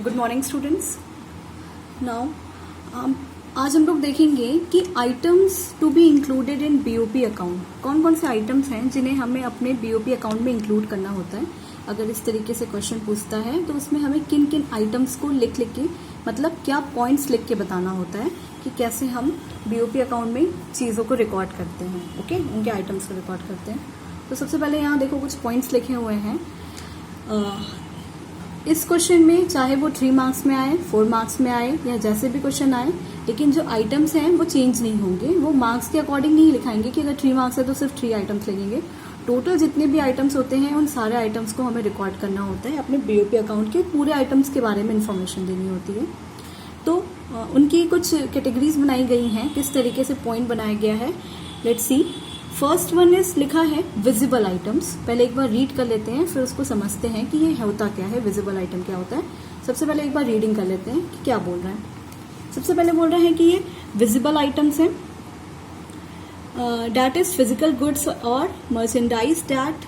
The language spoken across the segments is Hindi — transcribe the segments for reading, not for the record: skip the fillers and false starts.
Good morning students. नाउ आज हम लोग देखेंगे कि items to be included in BOP account. कौन कौन से आइटम्स हैं जिन्हें हमें अपने बीओपी अकाउंट में इंक्लूड करना होता है। अगर इस तरीके से क्वेश्चन पूछता है तो उसमें हमें किन किन आइटम्स को लिख के मतलब क्या पॉइंट्स लिख के बताना होता है कि कैसे हम बीओपी अकाउंट में चीज़ों को रिकॉर्ड करते हैं। ओके, उनके आइटम्स को रिकॉर्ड करते हैं। तो सबसे पहले यहाँ देखो कुछ पॉइंट्स लिखे हुए हैं। इस क्वेश्चन में चाहे वो 3 मार्क्स में आए, 4 मार्क्स में आए या जैसे भी क्वेश्चन आए, लेकिन जो आइटम्स हैं वो चेंज नहीं होंगे। वो मार्क्स के अकॉर्डिंग नहीं लिखाएंगे कि अगर 3 मार्क्स है तो सिर्फ 3 आइटम्स लगेंगे। टोटल जितने भी आइटम्स होते हैं उन सारे आइटम्स को हमें रिकॉर्ड करना होता है। अपने बीओपी अकाउंट के पूरे आइटम्स के बारे में इंफॉर्मेशन देनी होती है। तो उनकी कुछ कैटेगरीज बनाई गई हैं, किस तरीके से पॉइंट बनाया गया है। Let's see. First one is लिखा है विजिबल आइटम्स। पहले एक बार रीड कर लेते हैं, फिर उसको समझते हैं कि ये होता क्या है, विजिबल आइटम क्या होता है। सबसे पहले एक बार रीडिंग कर लेते हैं कि क्या बोल रहा है। सबसे पहले बोल रहे हैं कि ये विजिबल आइटम्स हैं, दैट इज फिजिकल गुड्स और merchandise that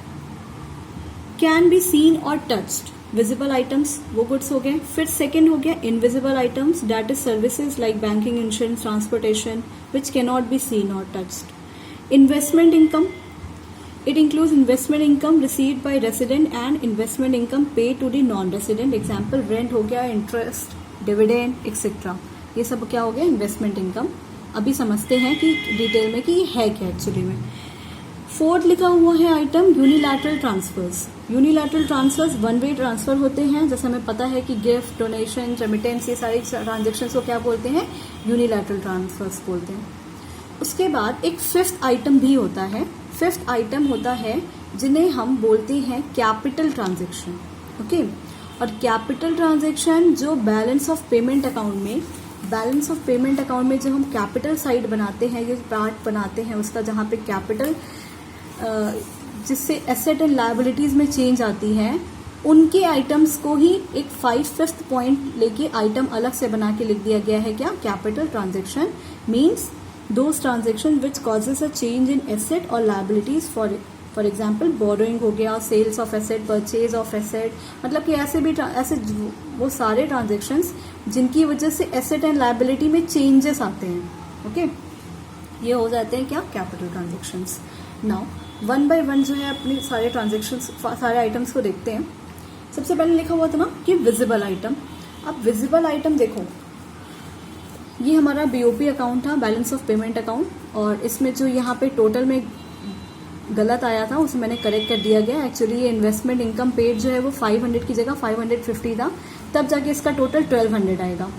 can be seen और टच्ड। विजिबल आइटम्स वो गुड्स हो गए। फिर सेकेंड हो गया invisible items, that is services like banking, insurance, transportation which can not be seen और touched. Investment income, it includes investment income received by resident and investment income paid to the non-resident. Example rent हो गया, interest, dividend, etc. ये सब क्या हो गया इन्वेस्टमेंट इनकम। अभी समझते हैं कि डिटेल में कि ये है क्या एक्चुअली में। फोर्थ लिखा हुआ है item unilateral transfers. Unilateral transfers one way transfer होते हैं। जैसे हमें पता है कि गिफ्ट, डोनेशन, रेमिटेंस, ये सारी ट्रांजेक्शन को क्या बोलते हैं, यूनिलैटरल ट्रांसफर्स बोलते हैं। उसके बाद एक फिफ्थ आइटम भी होता है। फिफ्थ आइटम होता है जिन्हें हम बोलते हैं कैपिटल ट्रांजैक्शन। ओके, और कैपिटल ट्रांजैक्शन जो बैलेंस ऑफ पेमेंट अकाउंट में, बैलेंस ऑफ पेमेंट अकाउंट में जो हम कैपिटल साइड बनाते हैं, ये पार्ट बनाते हैं उसका, जहाँ पे कैपिटल जिससे एसेट एंड लायबिलिटीज में चेंज आती है, उनके आइटम्स को ही एक 5th पॉइंट लेके आइटम अलग से बना के लिख दिया गया है। क्या, capital transaction means those transaction which causes a change in asset or liabilities, for example borrowing हो गया, sales of asset, purchase of asset, मतलब कि ऐसे वो सारे transactions जिनकी वजह से asset and liability में changes आते हैं। ओके, ये हो जाते हैं क्या, capital transactions। now one by one जो है अपने सारे transactions, सारे items को देखते हैं। सबसे पहले लिखा हुआ था ना कि visible item। अब visible item देखो, ये हमारा बीओपी अकाउंट था, बैलेंस ऑफ पेमेंट अकाउंट, और इसमें जो यहाँ पे टोटल में गलत आया था उसे मैंने करेक्ट कर दिया गया। एक्चुअली ये इन्वेस्टमेंट इनकम पेड जो है वो 500 की जगह 550 था, तब जाके इसका टोटल 1200 आएगा।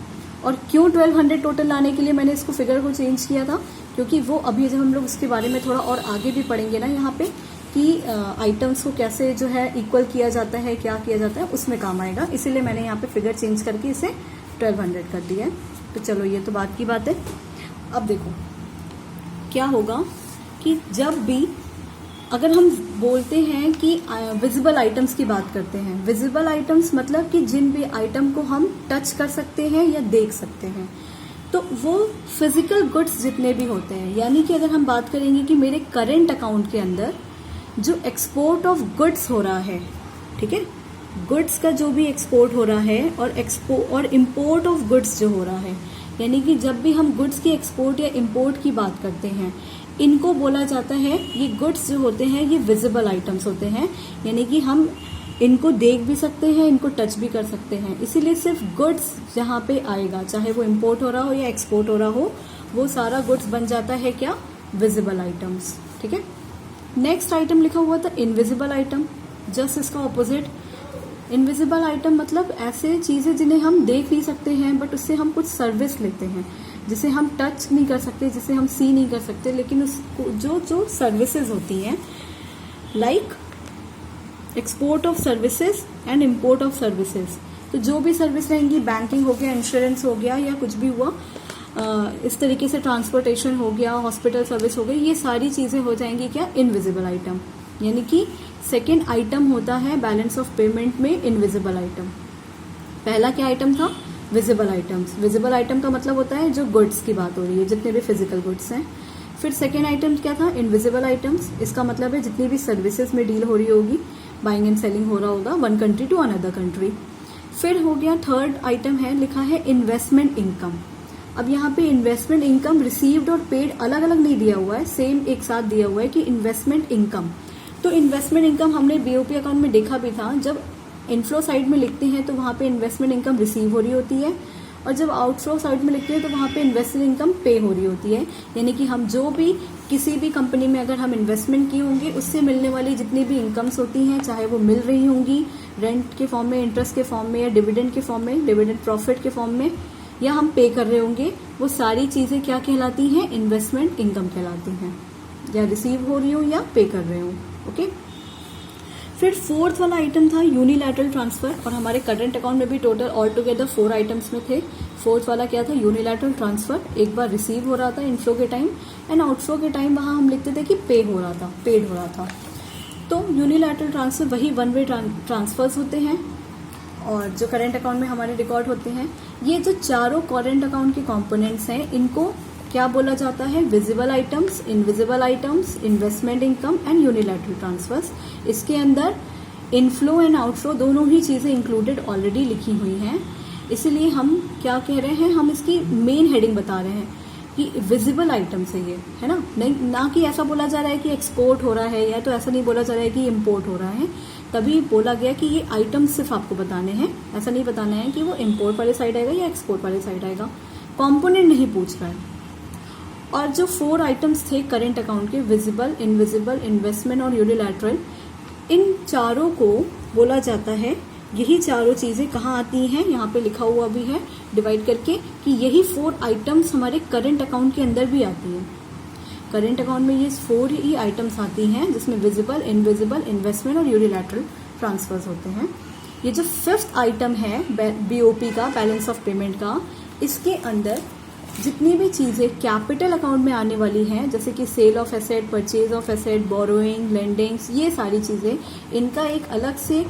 और क्यों 1200 टोटल लाने के लिए मैंने इसको फिगर को चेंज किया था, क्योंकि वो अभी जब हम लोग उसके बारे में थोड़ा और आगे भी पढ़ेंगे ना यहाँ पे कि आइटम्स को कैसे जो है इक्वल किया जाता है, क्या किया जाता है, उसमें काम आएगा। इसीलिए मैंने यहाँ पे फिगर चेंज करके इसे 1200 कर दिया है। तो चलो ये तो बात की बात है। अब देखो क्या होगा कि जब भी अगर हम बोलते हैं कि विजिबल आइटम्स की बात करते हैं, विजिबल आइटम्स मतलब कि जिन भी आइटम को हम टच कर सकते हैं या देख सकते हैं, तो वो फिजिकल गुड्स जितने भी होते हैं। यानी कि अगर हम बात करेंगे कि मेरे करेंट अकाउंट के अंदर जो एक्सपोर्ट ऑफ गुड्स हो रहा है, ठीक है, गुड्स का जो भी एक्सपोर्ट हो रहा है और इंपोर्ट ऑफ गुड्स जो हो रहा है, यानी कि जब भी हम गुड्स की एक्सपोर्ट या इंपोर्ट की बात करते हैं, इनको बोला जाता है, ये गुड्स जो होते हैं ये विजिबल आइटम्स होते हैं। यानी कि हम इनको देख भी सकते हैं, इनको टच भी कर सकते हैं। इसीलिए सिर्फ गुड्स जहाँ पे आएगा, चाहे वो इंपोर्ट हो रहा हो या एक्सपोर्ट हो रहा हो, वो सारा गुड्स बन जाता है क्या, विजिबल आइटम्स। ठीक है। नेक्स्ट आइटम लिखा हुआ था इनविजिबल आइटम, जस्ट इसका ऑपोजिट। इनविजिबल आइटम मतलब ऐसे चीजें जिन्हें हम देख नहीं सकते हैं, बट उससे हम कुछ सर्विस लेते हैं, जिसे हम टच नहीं कर सकते, जिसे हम सी नहीं कर सकते, लेकिन उसको जो सर्विसेज होती हैं, like export of services and import of services. तो जो भी सर्विस रहेंगी, बैंकिंग हो गया, इंश्योरेंस हो गया, या कुछ भी हुआ इस तरीके से, ट्रांसपोर्टेशन हो गया, हॉस्पिटल सर्विस हो गई, ये सारी चीजें हो जाएंगी क्या, इनविजिबल आइटम। यानी कि सेकेंड आइटम होता है बैलेंस ऑफ पेमेंट में इनविजिबल आइटम। पहला क्या आइटम था, विजिबल आइटम्स। विजिबल आइटम का मतलब होता है जो गुड्स की बात हो रही है, जितने भी फिजिकल गुड्स हैं। फिर सेकेंड आइटम क्या था, इनविजिबल आइटम्स। इसका मतलब है जितनी भी सर्विसेज में डील हो रही होगी, बाइंग एंड सेलिंग हो रहा होगा one country to another country. फिर हो गया थर्ड आइटम है, लिखा है इन्वेस्टमेंट इनकम। अब यहाँ पे इन्वेस्टमेंट इनकम रिसीव्ड और पेड अलग अलग नहीं दिया हुआ है, सेम एक साथ दिया हुआ है कि इन्वेस्टमेंट इनकम। तो इन्वेस्टमेंट इनकम हमने बीओपी अकाउंट में देखा भी था, जब इनफ्लो साइड में लिखते हैं तो वहां पे इन्वेस्टमेंट इनकम रिसीव हो रही होती है, और जब आउटफ्लो साइड में लिखते हैं तो वहां पे इन्वेस्टमेंट इनकम पे हो रही होती है। यानी कि हम जो भी किसी भी कंपनी में अगर हम इन्वेस्टमेंट किए होंगे उससे मिलने वाली जितनी भी इनकम्स होती हैं, चाहे वो मिल रही होंगी रेंट के फॉर्म में, इंटरेस्ट के फॉर्म में, या डिविडेंड के फॉर्म में, डिविडेंड प्रॉफिट के फॉर्म में, या हम पे कर रहे होंगे, वो सारी चीजें क्या कहलाती हैं? इन्वेस्टमेंट इनकम कहलाती हैं, या रिसीव हो रही हो या पे कर रहे हो। ओके। फिर फोर्थ वाला आइटम था यूनिलैटरल ट्रांसफर, और हमारे करंट अकाउंट में भी टोटल ऑल टुगेदर 4 आइटम्स में थे। फोर्थ वाला क्या था? Unilateral transfer. एक बार रिसीव हो रहा था इनफ्लो के टाइम, एंड आउटफ्लो के टाइम वहां हम लिखते थे कि पेड हो रहा था। तो यूनिलैटरल ट्रांसफर वही वन वे ट्रांसफर्स होते हैं, और जो करंट अकाउंट में हमारे रिकॉर्ड होते हैं। ये जो चारों करंट अकाउंट के कंपोनेंट्स हैं, इनको क्या बोला जाता है? Visible items, invisible items, investment income and unilateral transfers. इसके अंदर इनफ्लो एंड आउटफ्लो दोनों ही चीजें इंक्लूडेड ऑलरेडी लिखी हुई हैं, इसलिए हम क्या कह रहे हैं? हम इसकी मेन हेडिंग बता रहे हैं कि विजिबल आइटम्स है ये, है ना? नहीं, ना कि ऐसा बोला जा रहा है कि एक्सपोर्ट हो रहा है, या तो ऐसा नहीं बोला जा रहा है कि इम्पोर्ट हो रहा है। तभी बोला गया कि ये आइटम्स सिर्फ आपको बताने हैं, ऐसा नहीं बताना है कि वो इम्पोर्ट वाले साइड आएगा या एक्सपोर्ट वाले साइड आएगा। कॉम्पोनेंट नहीं पूछ रहा है। और जो 4 आइटम्स थे करंट अकाउंट के, विजिबल, इनविजिबल, इन्वेस्टमेंट और यूनिलैटरल, इन चारों को बोला जाता है, यही चारों चीजें कहाँ आती हैं? यहाँ पे लिखा हुआ भी है डिवाइड करके कि यही 4 आइटम्स हमारे करंट अकाउंट के अंदर भी आती हैं। करंट अकाउंट में ये 4 ही आइटम्स आती हैं, जिसमें विजिबल, इनविजिबल, इन्वेस्टमेंट और यूनिलैटरल ट्रांसफर्स होते हैं। ये जो 5th आइटम है बीओपी का, बैलेंस ऑफ पेमेंट का, इसके अंदर जितनी भी चीजें कैपिटल अकाउंट में आने वाली हैं, जैसे कि sale of asset, purchase of asset, borrowing, lendings, ये सारी चीजें, इनका एक अलग से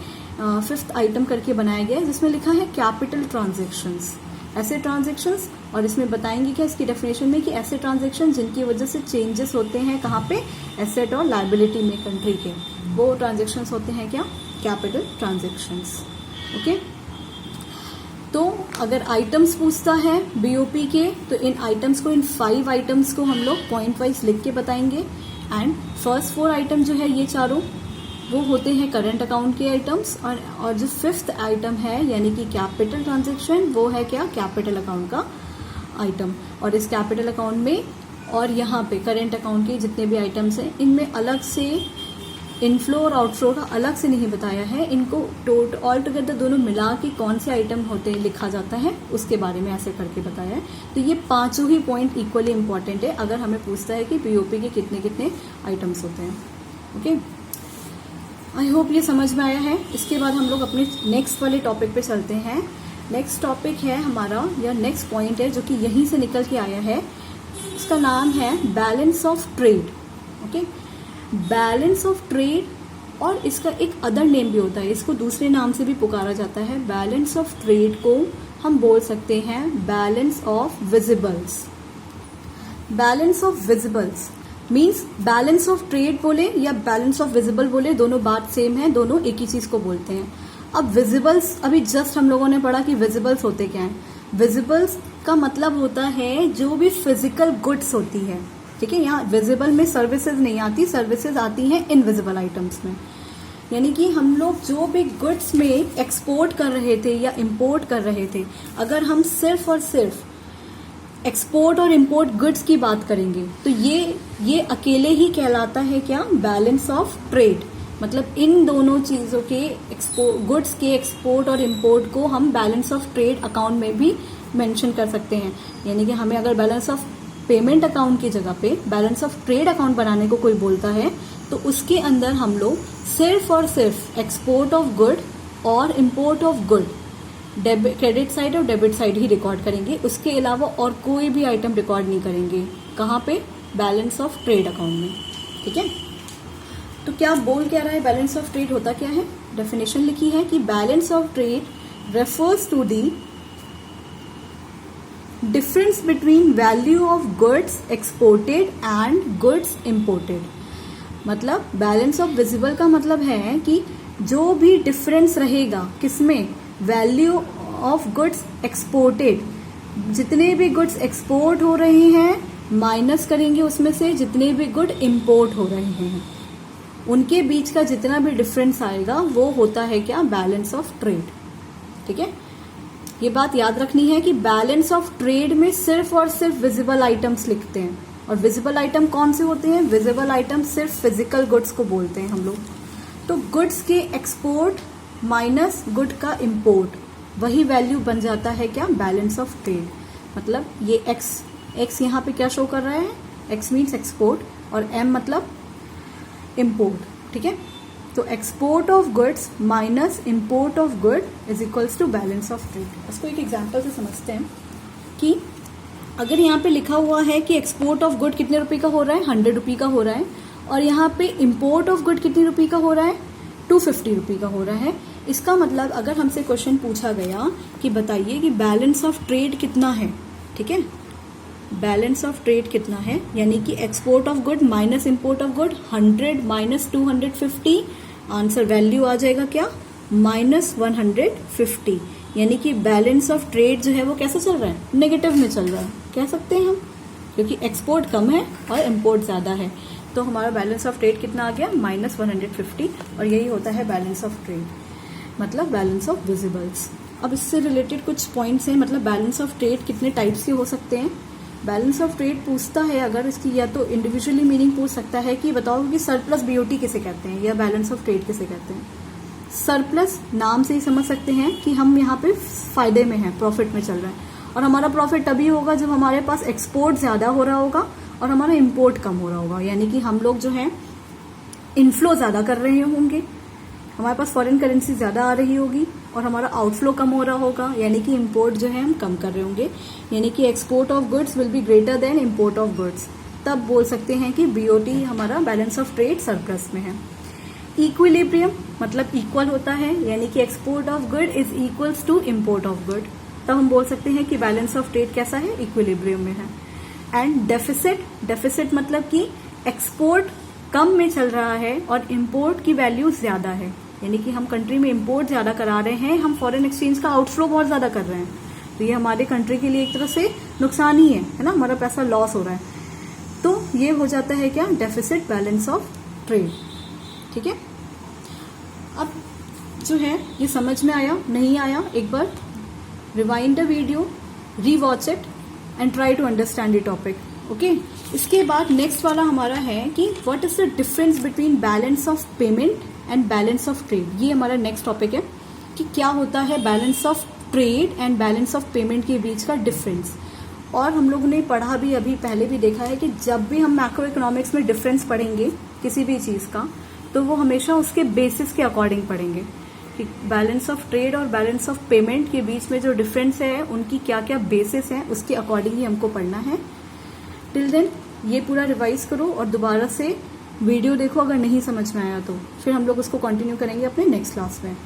5th आइटम करके बनाया गया है, जिसमें लिखा है कैपिटल ट्रांजैक्शंस, ऐसे ट्रांजैक्शंस। और इसमें बताएंगे क्या इसकी डेफिनेशन में कि ऐसे ट्रांजैक्शन जिनकी वजह से चेंजेस होते हैं, कहाँ पे? एसेट और लायबिलिटी में कंट्री के, वो ट्रांजैक्शंस होते हैं क्या? Capital transactions. ओके। तो अगर आइटम्स पूछता है बीओपी के, तो इन आइटम्स को, इन 5 आइटम्स को हम लोग पॉइंट वाइज लिख के बताएंगे। एंड फर्स्ट 4 आइटम जो है ये चारों, वो होते हैं करंट अकाउंट के आइटम्स, और जो 5th आइटम है यानी कि कैपिटल ट्रांजैक्शन, वो है क्या? कैपिटल अकाउंट का आइटम। और इस कैपिटल अकाउंट में और यहाँ पे करंट अकाउंट के जितने भी आइटम्स हैं, इनमें अलग से इनफ्लो और आउटफ्लो का अलग से नहीं बताया है। इनको ऑल टुगेदर दोनों मिला के कौन से आइटम होते हैं लिखा जाता है, उसके बारे में ऐसे करके बताया है। तो ये 5 ही पॉइंट इक्वली इंपॉर्टेंट है अगर हमें पूछता है कि बीओपी के कितने कितने आइटम्स होते हैं। ओके, आई होप ये समझ में आया है। इसके बाद हम लोग अपने नेक्स्ट वाले टॉपिक पे चलते हैं। नेक्स्ट टॉपिक है हमारा, या नेक्स्ट पॉइंट है जो कि यहीं से निकल के आया है, उसका नाम है balance of trade. Okay, balance of trade, और इसका एक अदर नेम भी होता है, इसको दूसरे नाम से भी पुकारा जाता है। बैलेंस ऑफ ट्रेड को हम बोल सकते हैं balance of visibles. Balance of visibles means balance of trade बोले या बैलेंस ऑफ विजिबल बोले, दोनों बात सेम है, दोनों एक ही चीज को बोलते हैं। अब विजिबल्स, अभी जस्ट हम लोगों ने पढ़ा कि विजिबल्स होते क्या हैं। विजिबल्स का मतलब होता है जो भी फिजिकल गुड्स होती है, ठीक है। यहाँ विजिबल में सर्विसेज नहीं आती, सर्विसेज आती हैं इनविजिबल आइटम्स में। यानी कि हम लोग जो भी गुड्स में एक्सपोर्ट कर रहे थे या इंपोर्ट कर रहे थे, अगर हम सिर्फ और सिर्फ एक्सपोर्ट और इंपोर्ट गुड्स की बात करेंगे तो ये अकेले ही कहलाता है क्या? Balance of trade. मतलब इन दोनों चीजों के गुड्स के एक्सपोर्ट और इंपोर्ट को हम बैलेंस ऑफ ट्रेड अकाउंट में भी मेंशन कर सकते हैं। यानी कि हमें अगर बैलेंस ऑफ पेमेंट अकाउंट की जगह पे बैलेंस ऑफ ट्रेड अकाउंट बनाने को कोई बोलता है, तो उसके अंदर हम लोग सिर्फ और सिर्फ एक्सपोर्ट ऑफ गुड और import of good, credit side और डेबिट साइड ही रिकॉर्ड करेंगे। उसके अलावा और कोई भी आइटम रिकॉर्ड नहीं करेंगे। कहाँ पे? बैलेंस ऑफ ट्रेड अकाउंट में, ठीक है। तो क्या बोल क्या रहा है? बैलेंस ऑफ ट्रेड होता क्या है? डेफिनेशन लिखी है कि balance of trade refers to the difference between value of goods exported and goods imported. मतलब बैलेंस ऑफ विजिबल का मतलब है कि जो भी डिफरेंस रहेगा किसमें? वैल्यू ऑफ गुड्स एक्सपोर्टेड, जितने भी गुड्स एक्सपोर्ट हो रहे हैं माइनस करेंगे उसमें से जितने भी गुड इंपोर्ट हो रहे हैं, उनके बीच का जितना भी डिफरेंस आएगा वो होता है क्या, बैलेंस ऑफ ट्रेड। ठीक है, ये बात याद रखनी है कि बैलेंस ऑफ ट्रेड में सिर्फ और सिर्फ विजिबल आइटम्स लिखते हैं, और विजिबल आइटम कौन से होते हैं, विजिबल आइटम सिर्फ फिजिकल गुड्स को बोलते हैं हम लोग। तो गुड्स के एक्सपोर्ट माइनस गुड का इंपोर्ट, वही वैल्यू बन जाता है क्या, बैलेंस ऑफ ट्रेड। मतलब ये एक्स यहाँ पे क्या शो कर रहा है, एक्स मीन्स एक्सपोर्ट और एम मतलब इंपोर्ट। ठीक है, तो export of goods minus import of good is equals to balance of trade. इसको एक एग्जांपल से समझते हैं कि अगर यहाँ पे लिखा हुआ है कि एक्सपोर्ट ऑफ गुड कितने रुपए का हो रहा है, 100 रुपये का हो रहा है, और यहाँ पे इंपोर्ट ऑफ गुड कितने रुपये का हो रहा है, 250 रुपये का हो रहा है। इसका मतलब अगर हमसे क्वेश्चन पूछा गया कि बताइए कि बैलेंस ऑफ ट्रेड कितना है, ठीक है, बैलेंस ऑफ ट्रेड कितना है, यानी कि export of good minus import of good, 100 minus 250, answer value आ जाएगा क्या, -150। यानी कि बैलेंस ऑफ ट्रेड जो है वो कैसा चल रहा है, नेगेटिव में चल रहा है, कह सकते हैं हम, क्योंकि एक्सपोर्ट कम है और इंपोर्ट ज्यादा है। तो हमारा बैलेंस ऑफ ट्रेड कितना आ गया, -150, और यही होता है बैलेंस ऑफ ट्रेड, मतलब बैलेंस ऑफ विजिबल्स। अब इससे रिलेटेड कुछ पॉइंट्स हैं, मतलब बैलेंस ऑफ ट्रेड कितने टाइप्स के हो सकते हैं। बैलेंस ऑफ ट्रेड पूछता है अगर इसकी, या तो इंडिविजुअली मीनिंग पूछ सकता है कि बताओ कि सरप्लस बीओटी किसे कहते हैं, या बैलेंस ऑफ ट्रेड किसे कहते हैं। सरप्लस नाम से ही समझ सकते हैं कि हम यहाँ पे फायदे में हैं, प्रॉफिट में चल रहा है, और हमारा प्रॉफिट तभी होगा जब हमारे पास एक्सपोर्ट ज्यादा हो रहा होगा और हमारा इंपोर्ट कम हो रहा होगा, यानी कि हम लोग जो है इनफ्लो ज्यादा कर रहे होंगे, हमारे पास फॉरेन करेंसी ज्यादा आ रही होगी, और हमारा आउटफ्लो कम हो रहा होगा, यानी कि इंपोर्ट जो है हम कम कर रहे होंगे, यानी कि export of goods will be greater than import of goods. तब बोल सकते हैं कि बीओटी हमारा बैलेंस ऑफ ट्रेड सरप्लस में है। इक्विलिब्रियम मतलब इक्वल होता है, यानी कि export of good is equals to import of good, तब हम बोल सकते हैं कि बैलेंस ऑफ ट्रेड कैसा है, इक्विलिब्रियम में है। एंड डेफिसिट मतलब कि एक्सपोर्ट कम में चल रहा है और इंपोर्ट की वैल्यू ज्यादा है, यानी कि हम कंट्री में इंपोर्ट ज्यादा करा रहे हैं, हम फॉरेन एक्सचेंज का आउटफ्लो बहुत ज्यादा कर रहे हैं, तो ये हमारे कंट्री के लिए एक तरह से नुकसान ही है ना, हमारा पैसा लॉस हो रहा है। तो ये हो जाता है क्या, डेफिसिट बैलेंस ऑफ ट्रेड। ठीक है, अब जो है ये समझ में आया नहीं आया, एक बार rewind the video, rewatch it and try to understand the topic. Okay, इसके बाद नेक्स्ट वाला हमारा है कि what is the difference between balance of payment and balance of trade. ये हमारा नेक्स्ट टॉपिक है कि क्या होता है balance of trade and balance of payment के बीच का डिफरेंस। और हम लोगों ने पढ़ा भी, अभी पहले भी देखा है कि जब भी हम मैक्रो इकोनॉमिक्स में डिफरेंस पढ़ेंगे किसी भी चीज का, तो वो हमेशा उसके बेसिस के अकॉर्डिंग पढ़ेंगे कि बैलेंस ऑफ ट्रेड और बैलेंस ऑफ पेमेंट के बीच में जो डिफरेंस है उनकी क्या क्या बेसिस है, उसके अकॉर्डिंग ही हमको पढ़ना है। टिल देन ये पूरा रिवाइज करो और दोबारा से वीडियो देखो, अगर नहीं समझ में आया तो फिर हम लोग उसको कंटिन्यू करेंगे अपने नेक्स्ट क्लास में।